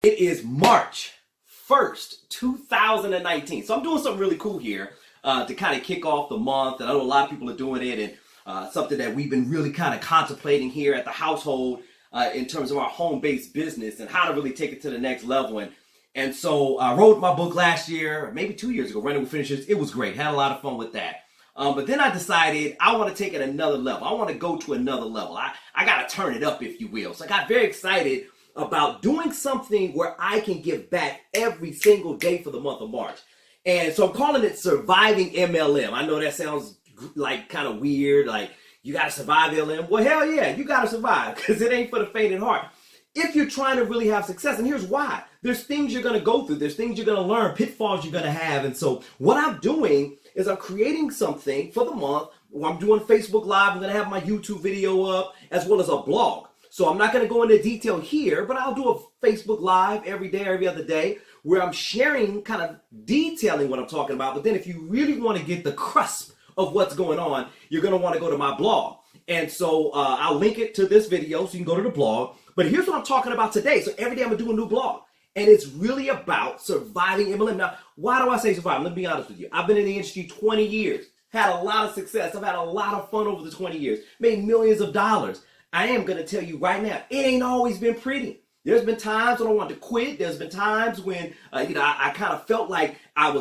It is March 1st, 2019. So I'm doing something really cool here to kind of kick off the month. And I know a lot of people are doing it, and something that we've been really kind of contemplating here at the household in terms of our home-based business and how to really take it to the next level. And so I wrote my book last year, maybe 2 years ago, Running with Finishers. It was great. Had a lot of fun with that. But then I decided I want to take it another level. I want to go to another level. I got to turn it up, if you will. So I got very excited about doing something where I can give back every single day for the month of March. And so I'm calling it Surviving MLM. I know that sounds like kind of weird, like you got to survive MLM. Well, hell yeah, you got to survive, because it ain't for the faint at heart. If you're trying to really have success, and here's why. There's things you're going to go through. There's things you're going to learn, pitfalls you're going to have. And so what I'm doing is I'm creating something for the month. I'm doing Facebook Live. I'm going to have my YouTube video up as well as a blog. So I'm not going to go into detail here, but I'll do a Facebook Live every day, every other day, where I'm sharing, kind of detailing what I'm talking about. But then if you really want to get the crust of what's going on, you're going to want to go to my blog. And so I'll link it to this video so you can go to the blog. But here's what I'm talking about today. So every day I'm going to do a new blog. And it's really about surviving MLM. Now, why do I say surviving? Let me be honest with you. I've been in the industry 20 years. Had a lot of success. I've had a lot of fun over the 20 years. Made millions of dollars. I am going to tell you right now, it ain't always been pretty. There's been times when I wanted to quit. There's been times when, I kind of felt like I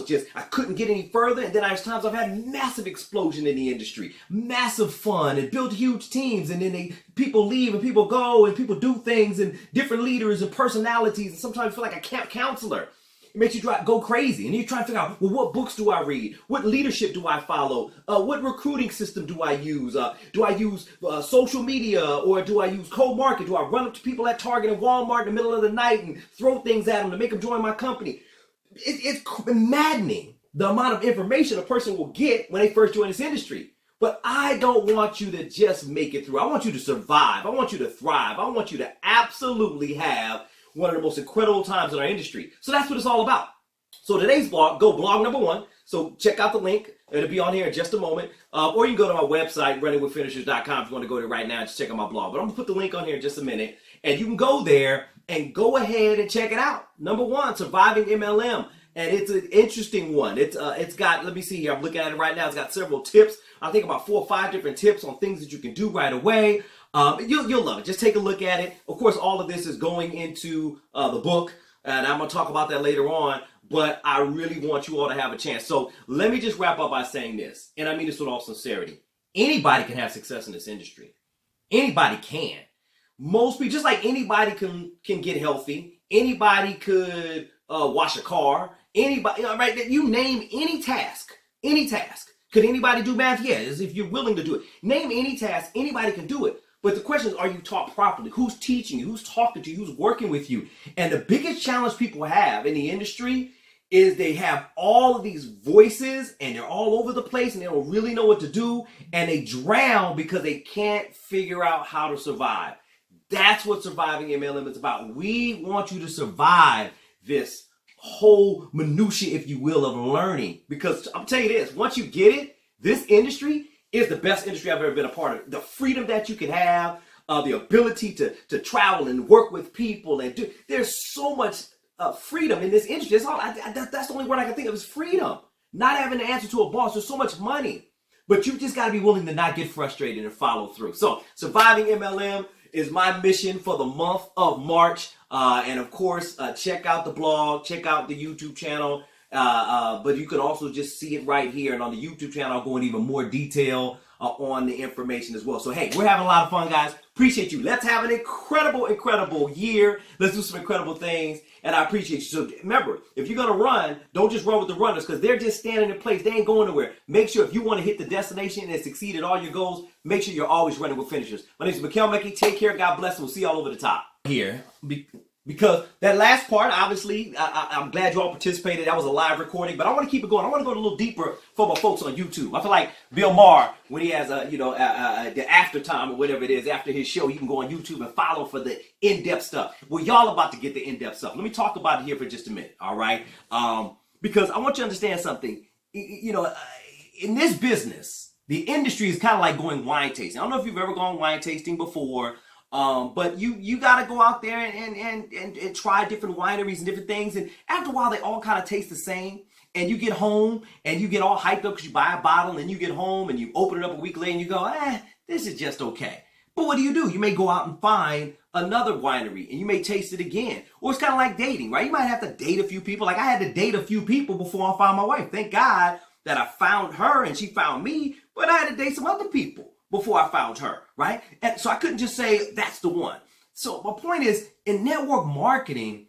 couldn't get any further. And then there's times I've had massive explosion in the industry, massive fun, and built huge teams. And then people leave and people go and people do things, and different leaders and personalities. And sometimes I feel like a camp counselor. It makes you go crazy, and you try to figure out, well, what books do I read? What leadership do I follow? What recruiting system do I use? Do I use social media, or do I use cold market? Do I run up to people at Target and Walmart in the middle of the night and throw things at them to make them join my company? It's maddening the amount of information a person will get when they first join this industry. But I don't want you to just make it through. I want you to survive. I want you to thrive. I want you to absolutely have one of the most incredible times in our industry. So that's what it's all about. So today's blog, go blog number 1. So check out the link. It'll be on here in just a moment. Or you can go to my website, runningwithfinishers.com, if you want to go there right now and just check out my blog. But I'm going to put the link on here in just a minute. And you can go there and go ahead and check it out. Number 1, Surviving MLM. And it's an interesting one. It's got, let me see here. I'm looking at it right now. It's got several tips. I think about 4 or 5 different tips on things that you can do right away. You'll love it. Just take a look at it. Of course, all of this is going into the book, and I'm going to talk about that later on, but I really want you all to have a chance. So let me just wrap up by saying this, and I mean this with all sincerity. Anybody can have success in this industry. Anybody can. Most people, just like anybody can get healthy, anybody could wash a car, anybody, right? You name any task. Could anybody do math? Yes, if you're willing to do it. Name any task, anybody can do it. But the question is, are you taught properly? Who's teaching you? Who's talking to you? Who's working with you? And the biggest challenge people have in the industry is they have all of these voices, and they're all over the place, and they don't really know what to do, and they drown because they can't figure out how to survive. That's what Surviving MLM is about. We want you to survive this whole minutia, if you will, of learning. Because I'm telling you this, once you get it, this industry is the best industry I've ever been a part of. The freedom that you can have, the ability to travel and work with people and do. There's so much freedom in this industry. That's the only word I can think of is freedom. Not having to answer to a boss. There's so much money. But you just got to be willing to not get frustrated and follow through. So Surviving MLM is my mission for the month of March. And of course, check out the blog, check out the YouTube channel. But you could also just see it right here. And on the YouTube channel, I'll go in even more detail on the information as well. So, hey, we're having a lot of fun, guys. Appreciate you. Let's have an incredible year. Let's do some incredible things. And I appreciate you. So remember, if you're going to run, don't just run with the runners, because they're just standing in place. They ain't going nowhere. Make sure if you want to hit the destination and succeed at all your goals, make sure you're always running with finishers. My name is Mikal Mekki. Take care. God bless. We'll see you all over the top. Here. Because that last part, obviously, I'm glad you all participated. That was a live recording, but I want to keep it going. I want to go a little deeper for my folks on YouTube. I feel like Bill Maher, when he has the after time or whatever it is after his show, you can go on YouTube and follow for the in-depth stuff. Well, y'all about to get the in-depth stuff. Let me talk about it here for just a minute, all right? Because I want you to understand something. In this business, the industry is kind of like going wine tasting. I don't know if you've ever gone wine tasting before. But you got to go out there and try different wineries and different things. And after a while, they all kind of taste the same. And you get home and you get all hyped up because you buy a bottle, and you get home and you open it up a week later and you go, this is just okay. But what do? You may go out and find another winery and you may taste it again. Or it's kind of like dating, right? You might have to date a few people. Like I had to date a few people before I found my wife. Thank God that I found her and she found me, but I had to date some other people before I found her, right? And so I couldn't just say that's the one. So my point is, in network marketing,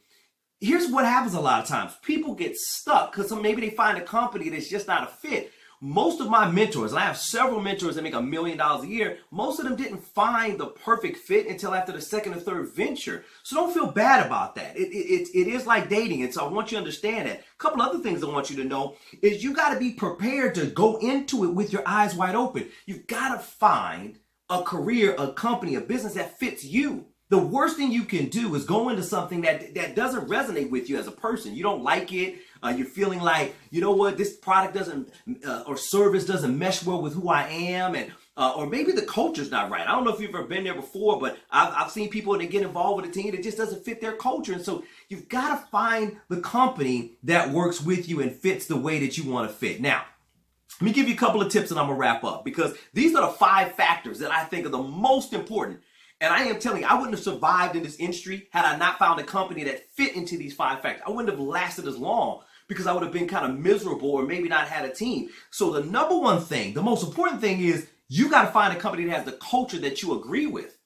here's what happens a lot of times. People get stuck because maybe they find a company that's just not a fit. Most of my mentors, and I have several mentors that make $1 million a year, most of them didn't find the perfect fit until after the second or third venture. So don't feel bad about that. It is like dating, and so I want you to understand that. A couple other things I want you to know is you got to be prepared to go into it with your eyes wide open. You've got to find a career, a company, a business that fits you. The worst thing you can do is go into something that doesn't resonate with you as a person. You don't like it. You're feeling like, you know what, this product doesn't or service doesn't mesh well with who I am, and or maybe the culture's not right. I don't know if you've ever been there before, but I've seen people that get involved with a team that just doesn't fit their culture. And so you've got to find the company that works with you and fits the way that you want to fit. Now, let me give you a couple of tips and I'm going to wrap up, because these are the 5 factors that I think are the most important. And I am telling you, I wouldn't have survived in this industry had I not found a company that fit into these 5 factors. I wouldn't have lasted as long because I would have been kind of miserable or maybe not had a team. So the number one thing, the most important thing is you got to find a company that has the culture that you agree with.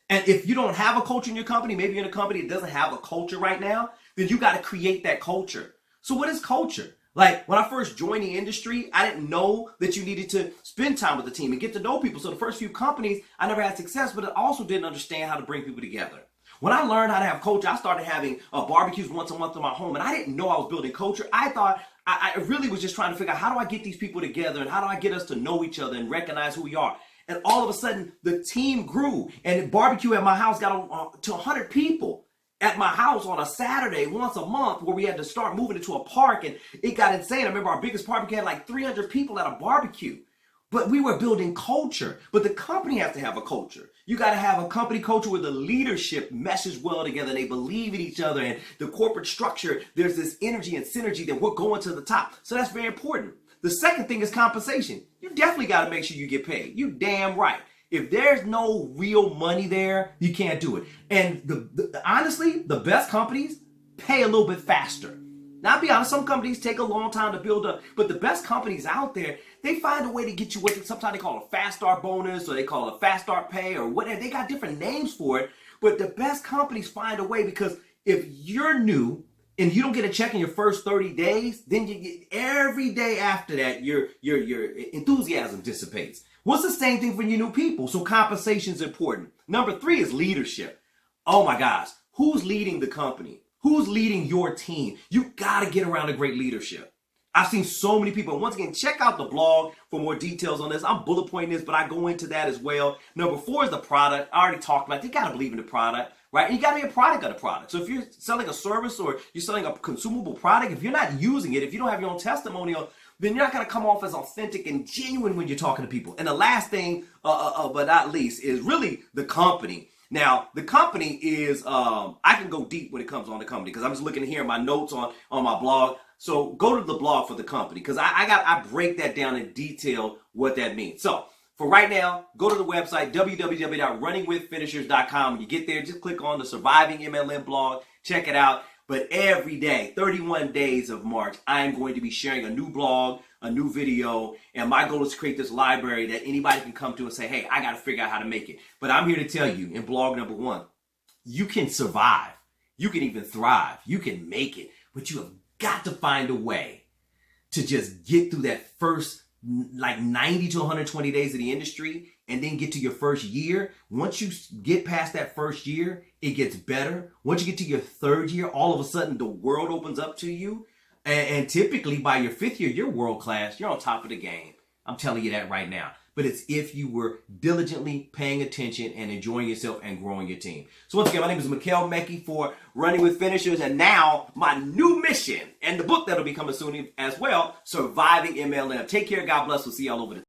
And if you don't have a culture in your company, maybe you're in a company that doesn't have a culture right now, then you got to create that culture. So what is culture? Like when I first joined the industry, I didn't know that you needed to spend time with the team and get to know people. So the first few companies, I never had success, but I also didn't understand how to bring people together. When I learned how to have culture, I started having barbecues once a month in my home, and I didn't know I was building culture. I thought I really was just trying to figure out, how do I get these people together and how do I get us to know each other and recognize who we are? And all of a sudden, the team grew, and the barbecue at my house got to 100 people at my house on a Saturday once a month, where we had to start moving into a park, and it got insane. I remember our biggest barbecue had like 300 people at a barbecue. But we were building culture. But the company has to have a culture. You got to have a company culture where the leadership meshes well together. They believe in each other, and the corporate structure, there's this energy and synergy that we're going to the top. So that's very important. The second thing is compensation. You definitely got to make sure you get paid. You damn right. If there's no real money there, you can't do it. And honestly, the best companies pay a little bit faster. Now, I'll be honest, some companies take a long time to build up, but the best companies out there, they find a way to get you what sometimes they call a fast start bonus, or they call it a fast start pay, or whatever. They got different names for it, but the best companies find a way, because if you're new and you don't get a check in your first 30 days, then you get, every day after that, your enthusiasm dissipates. Well, it's the same thing for your new people. So compensation is important. Number 3 is leadership. Oh my gosh, who's leading the company? Who's leading your team? You got to get around a great leadership. I've seen so many people. Once again, check out the blog for more details on this. I'm bullet pointing this, but I go into that as well. Number 4 is the product. I already talked about it. You got to believe in the product, right? And you got to be a product of the product. So if you're selling a service or you're selling a consumable product, if you're not using it, if you don't have your own testimonial, then you're not going to come off as authentic and genuine when you're talking to people. And the last thing, but not least, is really the company. Now, the company is, I can go deep when it comes on the company, because I'm just looking here at my notes on my blog. So go to the blog for the company, because I break that down in detail what that means. So for right now, go to the website, www.runningwithfinishers.com. When you get there, just click on the Surviving MLM blog, check it out. But every day, 31 days of March, I am going to be sharing a new blog, a new video, and my goal is to create this library that anybody can come to and say, hey, I got to figure out how to make it. But I'm here to tell you, in blog number 1, you can survive. You can even thrive. You can make it. But you have got to find a way to just get through that first like 90 to 120 days of the industry, and then get to your first year. Once you get past that first year, it gets better. Once you get to your 3rd year, all of a sudden the world opens up to you. And typically by your 5th year, you're world class. You're on top of the game. I'm telling you that right now. But it's if you were diligently paying attention and enjoying yourself and growing your team. So once again, my name is Mikal Mekki for Running with Finishers. And now my new mission, and the book that'll be coming soon as well, Surviving MLM. Take care. God bless. We'll see y'all over the